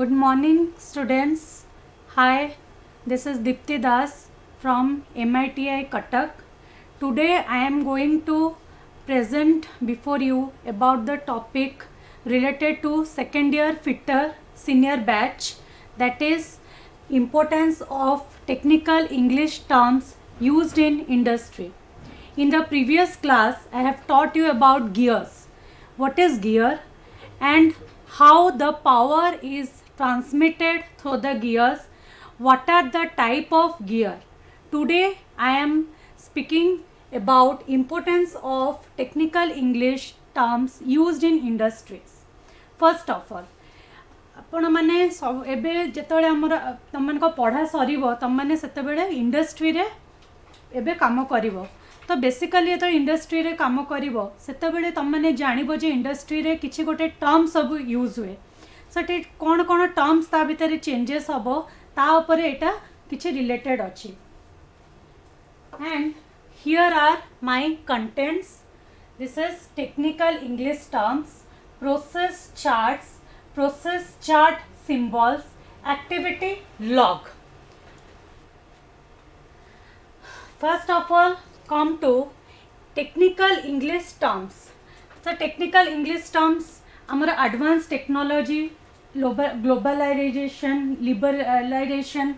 Good morning, students. Hi, this is Dipti Das from MITI Cuttack. Today I am going to present before you about the topic related to second year fitter senior batch, that is importance of technical English terms used in industry. In the previous class I have taught you about gears. What is gear and how the power is transmitted through the gears, what are the type of gear. Today I am speaking about importance of technical English terms used in industries. First of all, आपण मैंने एबे जेतले हमर तमन को पढ़ा सरीबो तम माने सेते बेले इंडस्ट्री रे एबे काम करिवो. तो बेसिकली तो इंडस्ट्री रे काम करिवो सेते बेले तम माने जानिबो जे इंडस्ट्री रे किछि गोटे टर्म सब यूज हुए. सेठी कोन कोन टर्म्स ता भितर चेंजेस हबो ता ऊपर एटा किछि रिलेटेड अछि. And here are my contents. This is technical English terms, process charts, process chart symbols, activity log. First of all, come to technical English terms. So technical English terms हमारा advanced technology, globalization, liberalization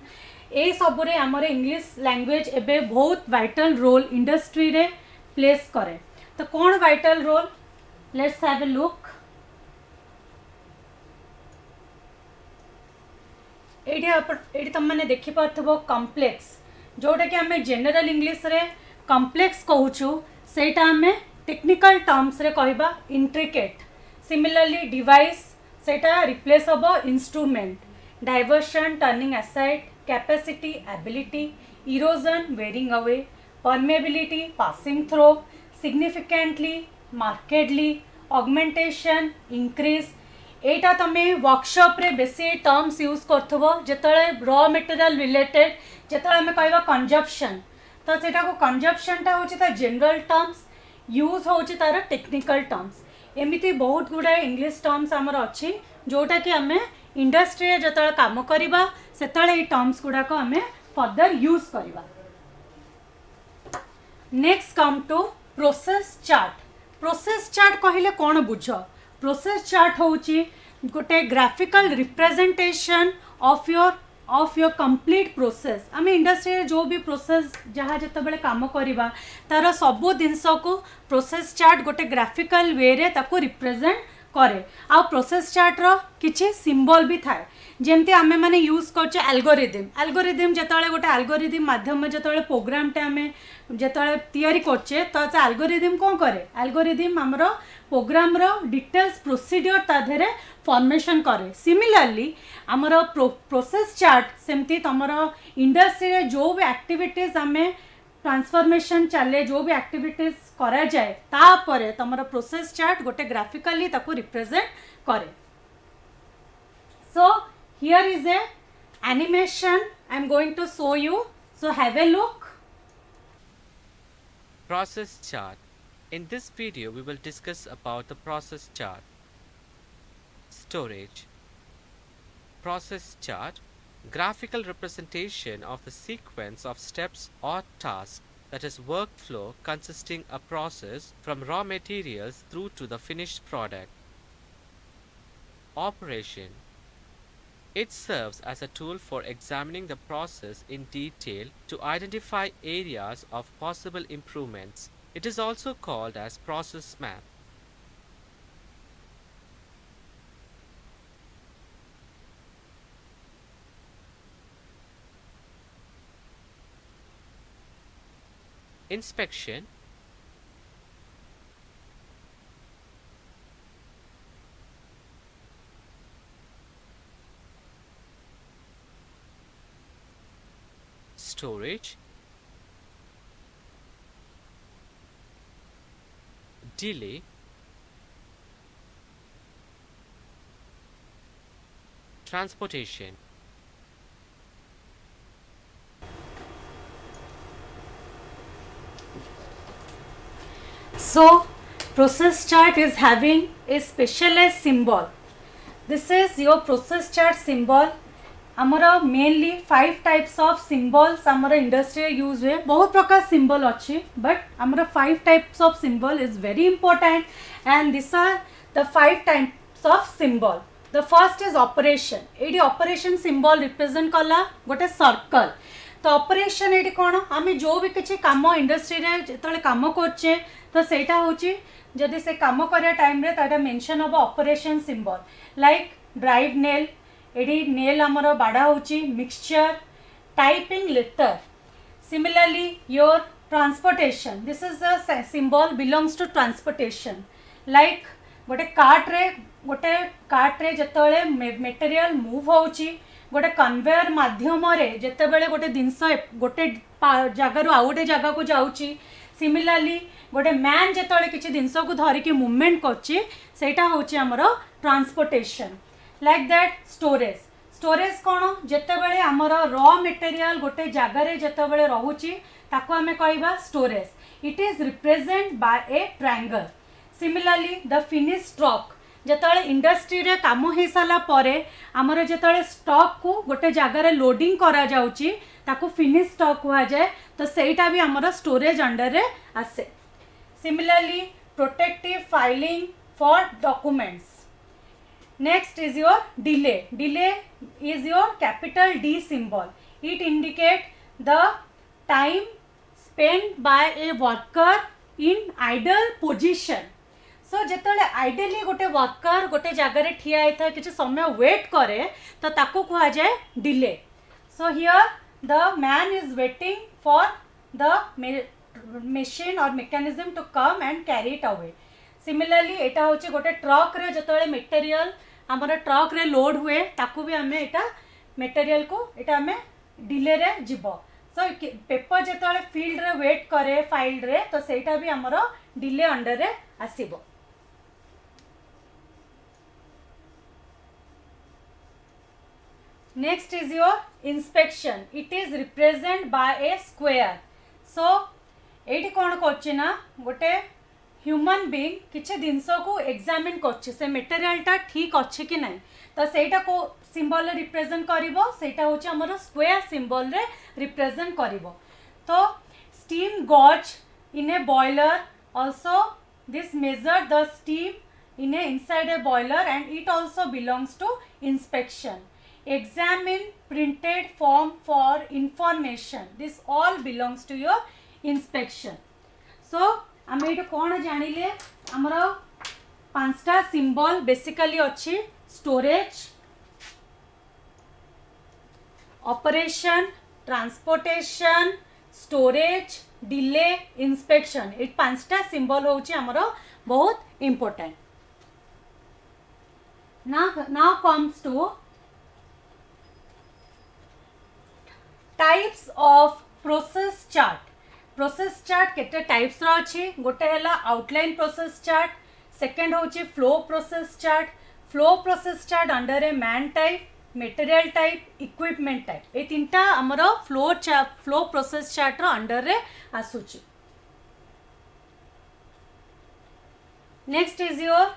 ए सब रे हमारे English language एबे बहुत vital role industry रे place करे. तो कौन vital role? Let's have a look. ये तुम मैंने देखिपो कम्प्लेक्स जोटा कि आम जनरल इंग्लिश रे कम्प्लेक्स कहूँ सेटा आम टेक्निकल टर्म्स रे कहबा इंट्रिकेट. सिमिलरली डिवाइस सेटा रिप्लेस हम instrument. Diversion turning aside, capacity ability, erosion wearing away, permeability passing through, significantly markedly, augmentation increase. एटा तमें वर्कशॉप रे बेसी टर्म्स यूज करथबो जेतले रॉ मटेरियल रिलेटेड जेतले हमें कहबा कंजप्शन. तो सेटा को कंजप्शन ता होची ता जनरल टर्म्स, यूज होची तार टेक्निकल टर्म्स. एमिति बहुत गुडा इंग्लिश टर्म्स हमर अछि जोटा कि हमें इंडस्ट्री रे जेतले काम करबा सेतले ई टर्म्स गुडा को हमें फर्दर यूज करबा. Next come to process chart. Process chart कहिले कोन बुझ? प्रोसेस चार्ट होची गोटे graphical representation of your complete process. आम इंडस्ट्री जो भी प्रोसेस जहाँ जिते बड़े काम करवा तार सबू जिनस को प्रोसेस चार्ट गोटे ग्राफिकल वे रे ताको रिप्रेजेंट करे. आ प्रोसेस चार्ट रो किछि सिंबल भी थाए जेमती आमे माने यूज करछे एल्गोरिदम. एल्गोरिदम जेतले गोटे एल्गोरिदम माध्यम जेतले प्रोग्राम टे आमे जेतले तैयारी करछे तो से एल्गोरिदम कोन करे? एल्गोरिदम हमरो प्रोग्राम रो डिटेल्स प्रोसीजर ता धरे फॉर्मेशन करे. सिमिलरली हमरो प्रोसेस चार्ट सेमती तमरो इंडस्ट्री रे जो भी एक्टिविटीज आमे ट्रांसफॉर्मेशन चले जो भी एक्टिविटीज करा जाए तापरे तमरो प्रोसेस चार्ट गोटे ग्राफिकली ताको रिप्रेजेंट करे. So here is a animation I am going to show you. So have a look. Process chart. In this video we will discuss about the process chart. Storage. Process chart, graphical representation of the sequence of steps or tasks, that is workflow consisting a process from raw materials through to the finished product. Operation. It serves as a tool for examining the process in detail to identify areas of possible improvements. It is also called as process map. Inspection. Storage. Delay. Transportation. So process chart is having a specialized symbol. This is your process chart symbol. आमर mainly 5 types of symbols आमर industry use हुए बहुत प्रकार symbol अच्छी but आमर 5 types of symbol is very important and this are the 5 types of symbol. The first is operation. ये operation symbol represent कला गोटे सर्कल. तो ऑपरेशन ये कौन आम जो भी किसी कम इंडस्ट्री जो कम करचे तो सहीटा हूँ जदि से कम कर टाइम मेंशन हम operation symbol like drive nail. एडी नेल आमर बाड़ा होची mixture typing letter. Similarly your transportation this is the symbol belongs to transportation. Like गोटे कार्ट रे जतले मटेरियल मूव होची गोटे कन्वेयर माध्यम जितेबले गोटे जिनस गोटे जगार आउ गोटे जगह को जाऊँगी. सिमिलरली गोटे मैन जिते किसी जिनस को धरिकी मूवमेंट करटा हूँ आमर transportation. Like that storage. Storage कौन जितेबले आमर रॉ मटेरियल गोटे जगार जितेबले रोचे ताको आमे कहबा storage. It is represent by A triangle. Similarly the finish stock जिते इंडस्ट्री रे काम हो सारा आमर जिते स्टॉक को गोटे जगार लोडिंग करा जाउची ताको फिनिश स्टॉक कहा जाए. तो सहीटा भी आमर स्टोरेज अंडर रे आसे. Similarly protective filing for documents. Next is your delay. Delay is your capital D symbol. It indicate the time spent by a worker in idle position. So जेतले idly गोटे worker गोटे जगार ठिया होता है किसी समय वेट करे तो ताको कहा जाए delay. So here the man is waiting for the machine or mechanism to come and carry it away. Similarly एटा होची गोटे ट्रक रे जतले मटेरियल आमर ट्रक रे लोड हुए ताकू भी आमे एटा मटेरियल को एटा आमे डिले रे जीवो. सो पेपर जतले फील्ड रे वेट करे फाइल रे तो सेटा भी आमर डिले अंडर रे आसीबो. Next is your inspection. It is represent by a square. So एटी कौन करना गोटे ह्यूमन बीइंग किसी जिनस को एग्जामिन कर मटेरियलटा ठीक अच्छे कि नहीं तो सहीटा को सिंबल रिप्रेजेंट करिवो सेटा होची हमर स्क्वायर सिंबल रे रिप्रेजेंट करिवो. तो steam gauge in a boiler also this measure the steam in a inside a boiler and it also belongs to inspection. Examine printed form for information. This all belongs to your inspection. So आम ये कौन जानिले आमर 5टा symbol basically अच्छी storage operation transportation storage delay inspection. ये 5टा symbol होची आमर बहुत important. now comes to types of process chart. Process chart केते टाइप्स रो अछि गोटे हला आउटलाइन प्रोसेस चार्ट. सेकंड होछि flow process chart. Flow process chart under ए man type material type equipment type. ए तीनटा हमरो फ्लो प्रोसेस चार्ट रो अंडर रे आसुछि. Next is your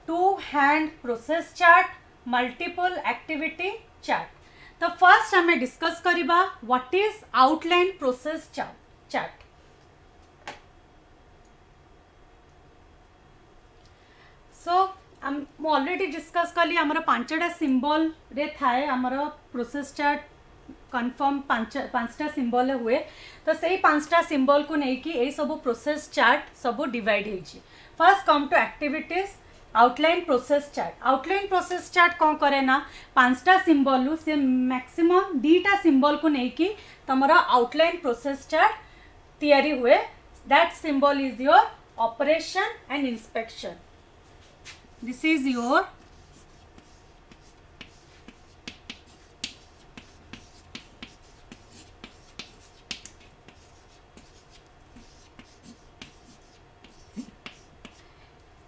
two hand process chart multiple activity chart. तो first हमें डिस्कस करिबा what is outline process chart. So already discuss कली आमर 5टा सिंबल रे थाए आमर प्रोसेस चार्ट कन्फर्म 5टा सिंबल हुए. तो सही 5टा सिंबल को लेकिन यही सब प्रोसेस चार्ट सब डिवाइड होइछि. First come to activities outline process chart. Outline process chart कौन करे ना 5टा सिंबल से मैक्सिमम 2टा सिंबल को लेकिन तुम आउटलाइन प्रोसेस चार्ट तैयारी हुए. That symbol is your operation and inspection. This is your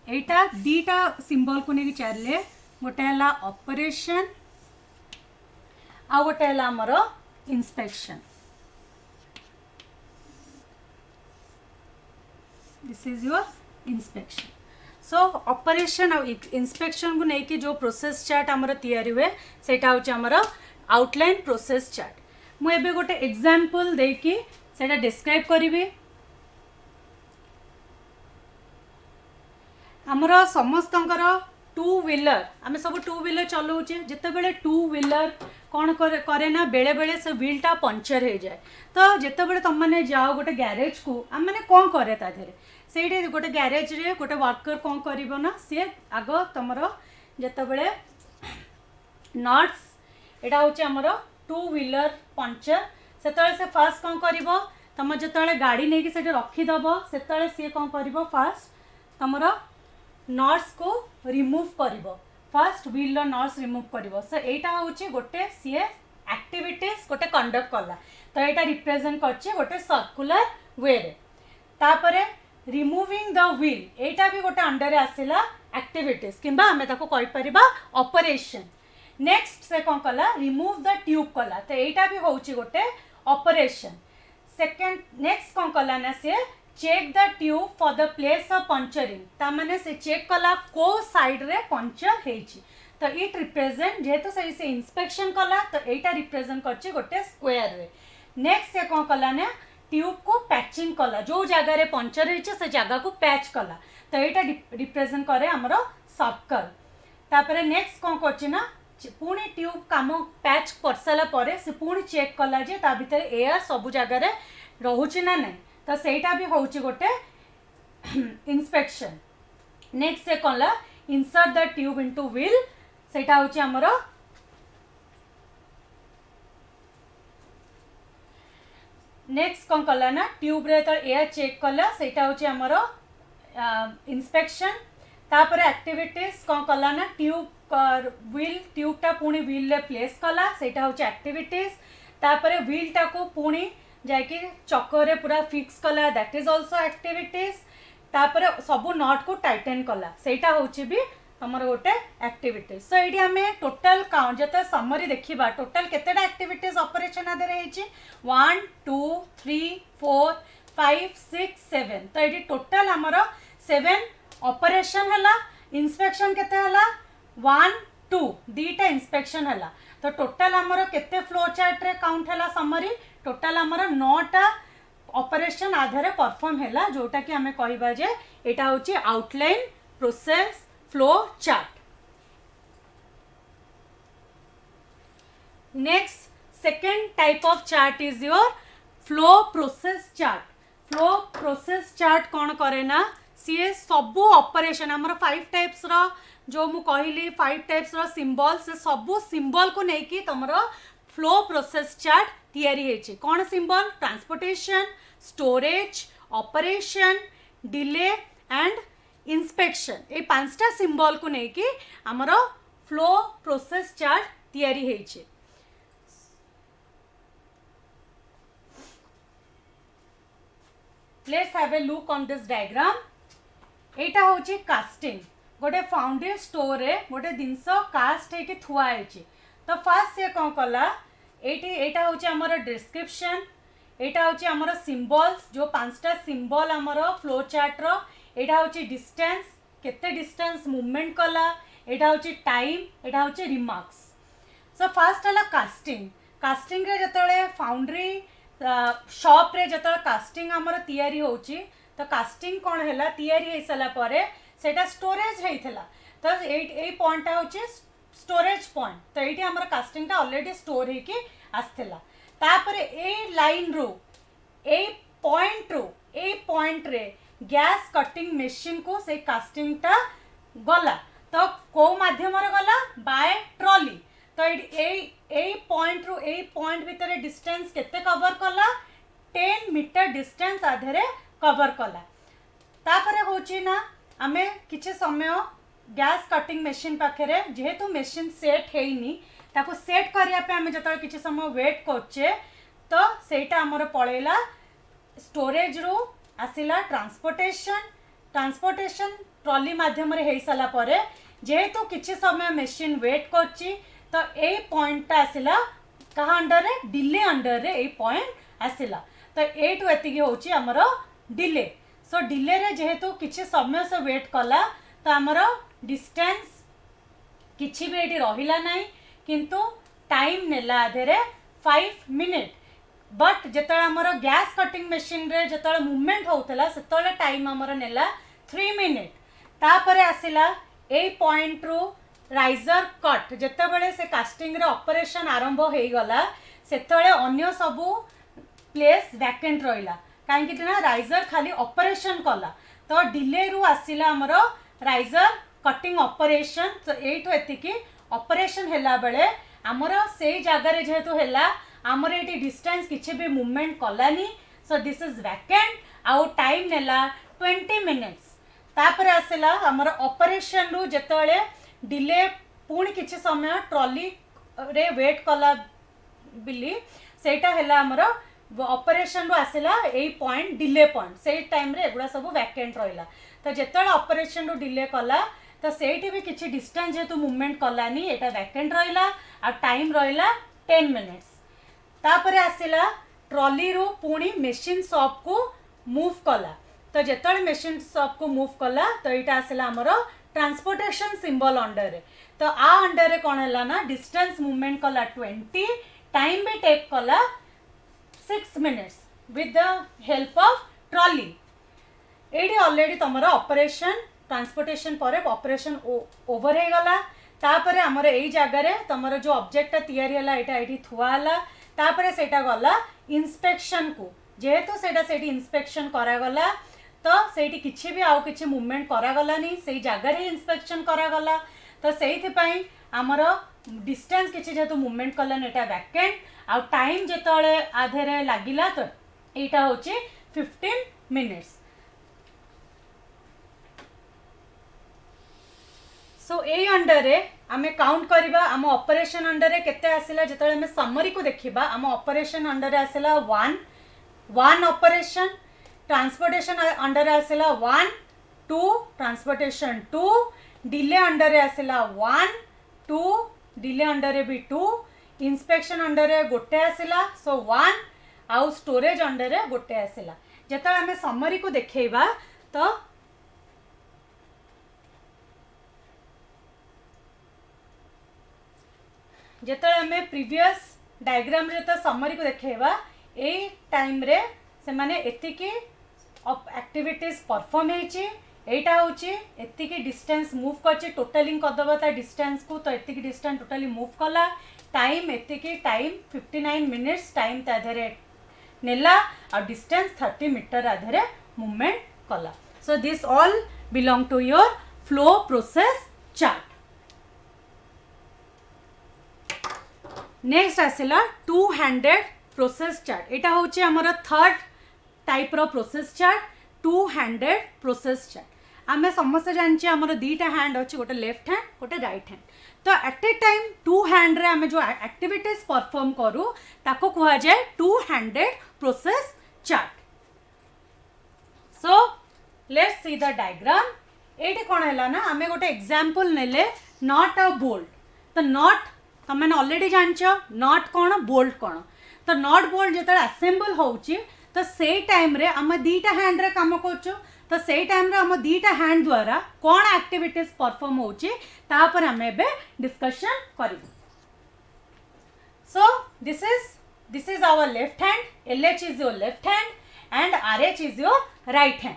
Etah 2टा symbol को नहीं चलले गोटे है ऑपरेशन आ गोटे है आमर inspection. This is your inspection. So operation और इंस्पेक्शन को लेकिन जो प्रोसेस चार्ट आमर तैयारी हुए सेटा होची आमर आउटलाइन प्रोसेस चार्ट। मु एबे गोटे एग्जांपल देकी सेटा डिस्क्राइब करिवि। आमर समस्तंकर टू व्हीलर आम सब टू व्हीलर चलाऊे जिते बड़े टू व्हीलर कौन करे ना बेले बेले से व्हीलटा पंचर हो जाए। तो जिते बड़े तुम मैंने जाओ गोटे ग्यारेज को आम मैंने कौन करे ताधे से गोटे ग्यारेज रे गोटे वर्कर कौन कर ना सी आग तुम जिते बड़े नट्स एटा हूँ आमर टू व्हीलर पंचर से फास्ट कौन कर तुम जो गाड़ी नहीं कि रखीदब से सी कौन कर फास्ट तुम नट्स को रिमूव कर फास्ट व्हील नट्स रिमूव कर सो यहाँ हूँ गोटे सी एक्टिविटीज गोटे कंडक्ट कला। तो यहाँ रिप्रेजेंट कर सर्कुलर वे रे तापरे रिमूविंग द व्हील यहाँ भी गोटे अंडर आसला एक्टिविटीज कि आम कहीपर ऑपरेशन। नेक्स्ट से कौन कला रिमूव द ट्यूब कला। तो यहाँ भी हूँ गोटे ऑपरेशन। सेकेंड नेक्स्ट कौन कला ना see check the tube for the place of puncturing ताने से चेक कला को साइड रे पंचर होती। तो इट रिप्रेजेंट जेहेतु से इंस्पेक्शन कला तो यहाँ रिप्रेजेंट कर गोटे स्क्वायर रे। नेक्स्ट से कौन कला ना ट्यूब को पैचिंग कला जो जगार पंचर होती से जगह को पैच कला। तो यहाँ रिप्रेजेंट करे आमर सर्कल। तापर नेक्स्ट कौन करना पुणी ट्यूब काम पैच कर सारापर से पुणी चेक कला जे ता भितर एयर सबू जगार रोचे ना नहीं। तो सेटा भी हूँ गोटे इंस्पेक्शन। नेक्स्ट से कौन insert the tube into wheel सेटा हूँ आमर नेक्स्ट कौन कला ना ट्यूब रे तो एयर चेक कला सेटा हूँ आमर इंस्पेक्शन। तापर एक्टिविटीज कौन कला ना ट्यूब व्हील ट्यूबटा पुणी व्हील रे प्लेस कला सेटा हूँ एक्टिविटीज। तापर व्हीलटा को पुणी जाकि चक्कर पूरा फिक्स कला दैट इज ऑल्सो एक्टिविटीज। तापर सबू नट को टाइटेन कला सेटा हूँ भी तुम गोटे एक्टिविटीज। सो ये आम टोटाल काउंट जो समरी देखा टोटाल केतेटा एक्टिविटीज ऑपरेशन आदि 1 2 3 4 5 6 7। तो ये टोटाल आमर 7 ऑपरेशन है। इंस्पेक्शन केते है 1 2 दीटा इंस्पेक्शन है। तो टोटाल आमर केते फ्लो चार्ट रे काउंट है समरी टोटाल आमर 9टा ऑपरेशन आधार परफॉर्म है जोटा कि आम कहवा जे एटा हूँ outline process flow chart. Next second type of chart is your flow process chart. Flow process chart कौन करे ना सी सबू ऑपरेशन आमर 5 टाइप्स रो जो मु कहली 5 टाइप्स रो सिंबल से सबू सिंबल को लेकिन तुम फ्लो प्रोसेस चार्ट तैयारी है। कौन symbol transportation storage operation delay and inspection ये 5टा सिंबल को लेकिन आमर फ्लो प्रोसेस चार्ट तैयारी है। Let's have a look on this diagram. एटा होची कास्टिंग गोटे फाउंड्री स्टोर रे गोटे जिनस कास्ट है थुआ है। तो फास्ट से कौन कला एटा हूँ आमर डिस्क्रिप्शन एटा हूँ आमर सिंबल्स जो 5टा सिंबल आमर फ्लो चार्ट रो। एटा हूँ डिस्टेंस केते डिस्टेंस मूवमेंट कला एटा हूँ टाइम एटा हूँ रिमार्क्स। सो फास्ट है कास्टिंग। कास्टिंग रे जतले फाउंड्री शॉप रे जतले कास्टिंग आमर तैयारी होची तो कास्टिंग कौन है तैयारी हो सारा पर सेटा स्टोरेज होइथिला। तो ए पॉइंट हूँ स्टोरेज पॉइंट। तो ये आम कास्टिंग ऑलरेडी स्टोर होके आसला। तापर ए लाइन रू ए पॉइंट रे गैस कटिंग मशीन को से कास्टिंग टा गला। तो को माध्यम गला बाय ट्रॉली। तो ए पॉइंट रू ए पॉइंट भितर डिस्टेंस केते कवर कला 10 मीटर डिस्टेंस आधे कवर कला। तापर होची ना आमे किछि समय गैस कटिंग मशीन पाखे जेहेतु मशीन सेट हैनी ताको सेट करने आम जो किसी समय वेट करचे तो सेटा आमर पलैला स्टोरेज रू आसला ट्रांसपोर्टेशन ट्रॉली माध्यम हो सारा पर जेहेतु किसी समय मशीन वेट करची तो ए पॉइंट आसला कहा अंडर रे डिले अंडर रे ए पॉइंट आसला। तो ए टू एतिकी होची आमर डिले। सो डिले रे जेहेतु किसी समय से वेट कला तो आमर डिस्टेंस किछि भी एटी रहिला नाही किंतु टाइम नेला आधेरे 5 मिनिट बट जेतळे आमर गैस कटिंग मशीन रे जेतळे मूवमेंट होतला सेतळे टाइम आमर नेला 3 मिनिट तापरे आसिला ए पॉइंट रु राइजर कट जेतेबेले से कास्टिंग रे ऑपरेशन आरंभ हो गला सेतळे अन्य सबु प्लेस वैकेंट रहिला काहेकि ना राइजर खाली ऑपरेशन कला तो डिले रु आसिला आमर राइजर कटिंग ऑपरेशन तो एठो एतिकी ऑपरेशन हैला बेले आमर से जगार जेहेतु हैला आमर एटी डिस्टेंस किछि भी movement Kalani so this is vacant आउ टाइम नेला 20 मिनिट्स तापर आसिला आमर ऑपरेशन रु जेतेबेले डिले पुणी किछि समय ट्रॉली रे वेट कला बिली सेटा हैला आमर ऑपरेशन रु आसिला ए पॉइंट डिले पॉइंट से टाइम रे एगुडा सब वैकेंट रहिला तो जेतेबेले ऑपरेशन रु डिले कला तो सेठी भी किछि डिस्टेंस जेतु मूवमेंट कलानी एटा वैकेंट रहिला आ टाइम रहिला 10 मिनिट्स तापर आसिला ट्रॉली रु पुणी मशीन शॉप को मूव कला तो जेतेबेले मशीन शॉप को मूव कला तो एटा आसिला आमर ट्रांसपोर्टेशन सिंबल अंडर रे तो आ अंडर रे कोन हैला ना डिस्टेंस मूवमेंट कला 20 टाइम भी टेक कला 6 minutes with the help of trolley एडी ऑलरेडी तमरा ऑपरेशन ट्रांसपोर्टेशन पर ऑपरेशन ओवर हे गला तापरे हमर एई जगह रे तमरा जो ऑब्जेक्ट तयारी हला एटा एठी थुआ हला तापरे सेटा गला इंस्पेक्शन को जेहेतु सेटा सेठी इंस्पेक्शन करा गला तो सेठी किछि भी आउ किछि मूवमेंट करा गला नहीं सेई जगह रे इंस्पेक्शन करा गला तो सेइथि पई हमर डिस्टेंस किछि जेहेतु मूवमेंट कला एटा वैकेंट आ टाइम जेतळे आधेरे लागिला तो एटा होची 15 मिनिट्स सो ए अंडर रे आमे काउंट करबा आम ऑपरेशन अंडर रे केते आसिला जेतळे आमे समरी को देखिबा आम ऑपरेशन अंडर रे आसिला 1 ऑपरेशन ट्रांसपोर्टेशन अंडर रे आसिला 1 2 ट्रांसपोर्टेशन 2 डिले अंडर रे आसिला 1 2 डिले अंडर रे भी 2 इंस्पेक्शन अंडर रे गोटे आसिला सो 1 आउ स्टोरेज अंडर रे गोटे आसिला जेतळे आमे समरी को देखैबा तो जेतळे आमे प्रीवियस डायग्राम रे तो समरी को देखैबा ए टाइम रे से माने एतिकी एक्टिविटीज परफॉर्म हेची एटा होची एतिकी डिस्टेंस मूव करची टोटलिंग करदबा ता डिस्टेंस को तो एतिकी डिस्टेंस टोटली मूव कला टाइम एतिकी टाइम 59 मिनिट्स टाइम ता धरे नेला और डिस्टेंस 30 मीटर आधरे मूवमेंट कला so this all belong to your flow process chart next आसिला 2 हैंडेड प्रोसेस चार्ट एटा होची हमर थर्ड टाइप रो process chart 2 handed process chart आमे समस्त जानची हमर दीटा हैंड अछि गोटे लेफ्ट हैंड गोटे राइट हैंड तो एट ए टाइम 2 हैंड रे आमे जो एक्टिविटीज परफॉर्म करू ताको कहवा जाय 2 handed process chart so let's see the diagram एटी कोन हैला ना आमे गोटे एग्जांपल नेले नॉट अ बोल्ट तो नॉट तमें ऑलरेडी जानच नॉट कौन बोल्ट कौन तो नॉट बोल्ट जिते असेंबल होची तो से टाइम रे आम दीटा हैंड रे काम करछु तो से टाइम रे आम दीटा हैंड द्वारा कौन एक्टिविटीज परफॉर्म होची तापर आम एबे डिस्कशन करिबु so this is our left hand LH is your left hand and RH is your right hand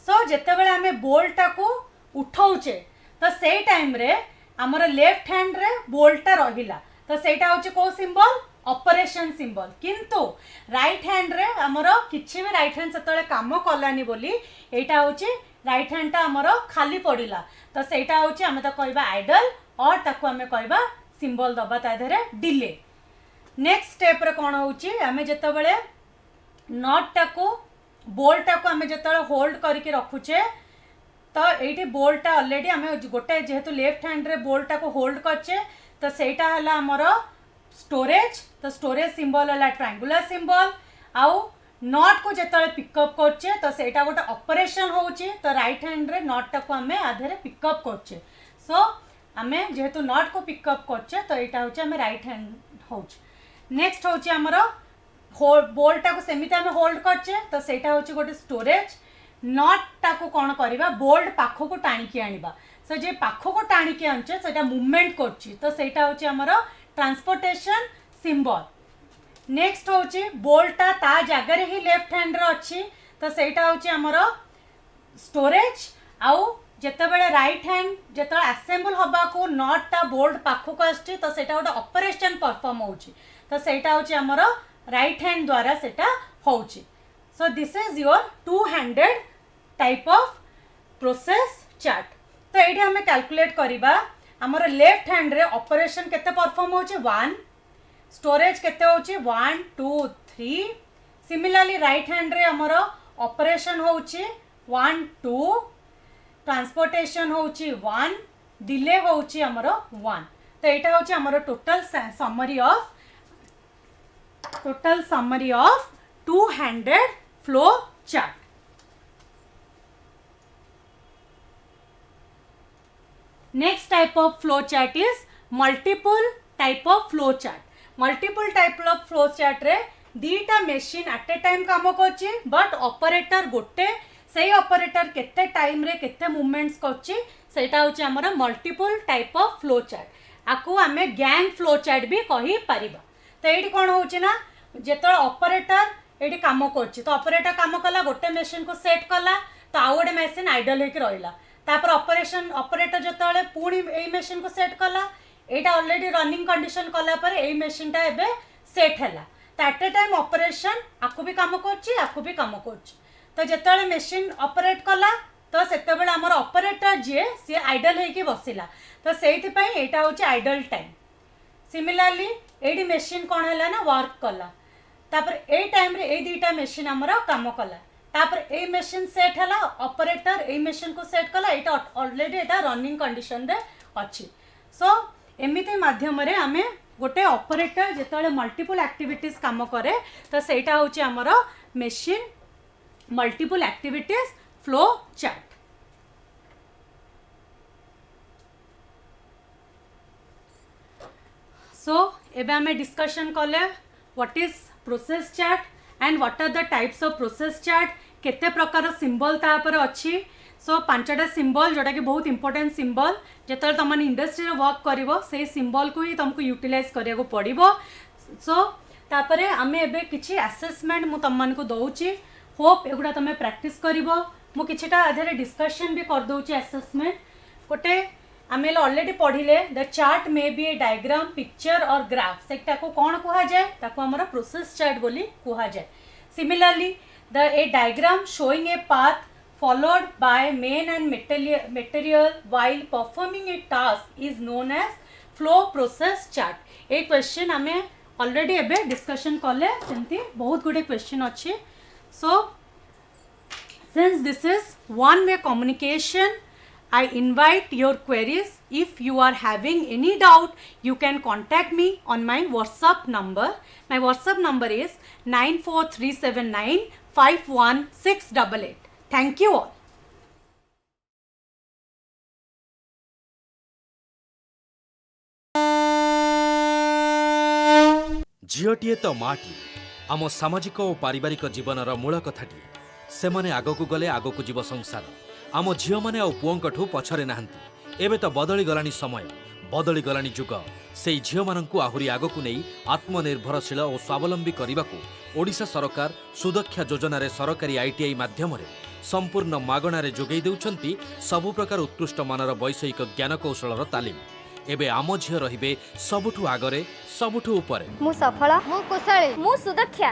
so जेते बेले आम बोल्ट को उठाउचे तो से टाइम रे आमर लेफ्ट हैंड रे बोल्टा रहिला तो सेटा होची को सिंबल ऑपरेशन सिंबल किंतु राइट हैंड रे आमर किछि भी राइट हैंड सेतळे काम कलानी बोली एटा होची राइट हैंड ता आमर खाली पड़िला तो सेटा होची आमे त कहबा आइडल और ताको आमे कहबा सिंबल दबा ता धरे डिले नेक्स्ट स्टेप रे कोन होची आमे जेतबेले नॉट टाको बोल्ट टाको आमे जेतबेले होल्ड करके रखुचे तो ये बोल्टा ऑलरेडी आम गोटे जेहेतु लेफ्ट हैंड रे बोल्टा को होल्ड करचे तो सेटा हला हमर स्टोरेज तो स्टोरेज सिंबल हला ट्रायंगुलर सिंबल आउ नॉट को जेतले पिकअप करचे तो सेटा गोटे ऑपरेशन होची तो राइट हैंड रे नॉट टाको आमे आधरे पिकअप करचे सो आमे जेहेतु नॉट को पिकअप करचे तो एटा होची आमे राइट हैंड होची नेक्स्ट होची हमर बोल्टा को सेमिति आमे होल्ड करचे तो सेटा होची गोटे स्टोरेज नट टाको कौन करवा बोल्ट पाख को टाणिकी आनिबा सो जे पाख को टाणिकी आनचे सेटा मूवमेंट करछि तो सेटा होछि हमर ट्रांसपोर्टेशन सिंबल। नेक्स्ट होछि बोल्टा ता जगह ही लेफ्ट हैंड रे अछि तो सेटा होछि हमर स्टोरेज आउ जेतेबेले राइट हैंड जेतेबेले असेंबल हबा को नटटा बोल्ट पाखु को आछि तो सेटा गोटे ऑपरेशन परफॉर्म होछि तो सेटा होछि हमर राइट हैंड द्वारा सेटा होछि। So this is your two handed type of process chart. तो एठी हमें कैलकुलेट करिबा हमर लेफ्ट हैंड रे ऑपरेशन केते परफॉर्म होछि 1 स्टोरेज केते होछि 1 2 3 सिमिलरली राइट हैंड रे हमर ऑपरेशन होछि 1 2 ट्रांसपोर्टेशन होछि 1 डिले होछि हमर 1। तो एटा होछि हमर total summary of two handed flow chart. Next type of flow chart is multiple type of flow chart. Multiple type of flow chart रे दीटा मशीन एट ए टाइम काम करछि बट ऑपरेटर गोटे से ऑपरेटर केते टाइम रे केते movements करछि सेटा होछि हमर multiple type of flow chart. आकु आमे गैंग फ्लो चार्ट भी कहि परिबा। तो एठी कोन होछि ना जेतळ ऑपरेटर एठी काम करछि तो ऑपरेटर काम कला गोटे मशीन को सेट कला तो आउ गोटे मशीन आइडल हेकि रहिला तापर ऑपरेटर जेतळे पुणी एई मशीन को सेट कला एटा ऑलरेडी रनिंग कंडीशन कला पर एई मशीन टा एबे सेट हैला तो एट ए टाइम ऑपरेशन आकु भी काम करछि आकु भी काम करछि। तो जेतळे मशीन ऑपरेट कला तो सेतेबेले हमर ऑपरेटर जे सी आइडल हेकि बसिला तो सेइथि पई एटा होछि आइडल टाइम। सिमिलरली एडी मशीन कोन हैला ना वर्क कला तापर ए टाइम रे ए दीटा मशीन हमर काम कला तापर ए मशीन सेट हैला ऑपरेटर ए मशीन को सेट कला एटा ऑलरेडी एटा रनिंग कंडीशन रे अछि। सो एमिति माध्यम रे हमें गोटे ऑपरेटर जेतळे मल्टीपल एक्टिविटीज काम करे तो सेटा होछि हमर machine multiple activities flow chart. So एबे हमें डिस्कशन कले what is process chart and what are the types of process chart केते प्रकार सिंबल ता पर अछि। सो पांचटा सिंबल जोटा कि बहुत इंपोर्टेंट सिंबल जेतल तुम इंडस्ट्री रे वर्क करिवो से सिंबल को ही तुमको यूटिलाइज करिया को पड़िबो। सो तापरे हमें एबे किछि असेसमेंट मु तुम मन को दउची होप एगुडा तुम प्रैक्टिस करिवो मु किछिटा आधरे डिस्कशन भी कर दउची असेसमेंट गोटे आमे ऑलरेडी पढ़िले the chart may be a diagram picture or graph सेटा को कोन कुहा जाय ताको हमर प्रोसेस चार्ट बोली कुहा जाय। Similarly the A diagram showing a path followed by main and material while performing a task is known as flow process chart। A question हमें ऑलरेडी एबे डिस्कशन कले सेंती बहुत गुडे क्वेश्चन अच्छे। So since this is one way communication I invite your queries. If you are having any doubt, you can contact me on my WhatsApp number. My WhatsApp number is 94379 51688. Thank you all. झीटीए तो माटी आम सामाजिक और पारिवारिक जीवनर मूल कथाटी से माने आगकू गले आगकू जीव संसार आम झील मैंने आ पुओंकठू पछरे नाहंती। एबे तो बदली गलानी समय बदली गलानी जुग से झील माननकू आहुरी आगकू नहीं आत्मनिर्भरशील और स्वावलंबी करने को ओडिशा सरकार सुदक्षा योजना रे सरकारी आईटीआई माध्यम रे संपूर्ण मागणारे जोगई देउछंती सबु प्रकार उत्कृष्ट मानर वैषयिक ज्ञान कौशलर तालीम। एबे आम झील रहिबे सबुठू आगरे सबुठू उपरे। मु सफल मु कुशली मु सुदक्षा।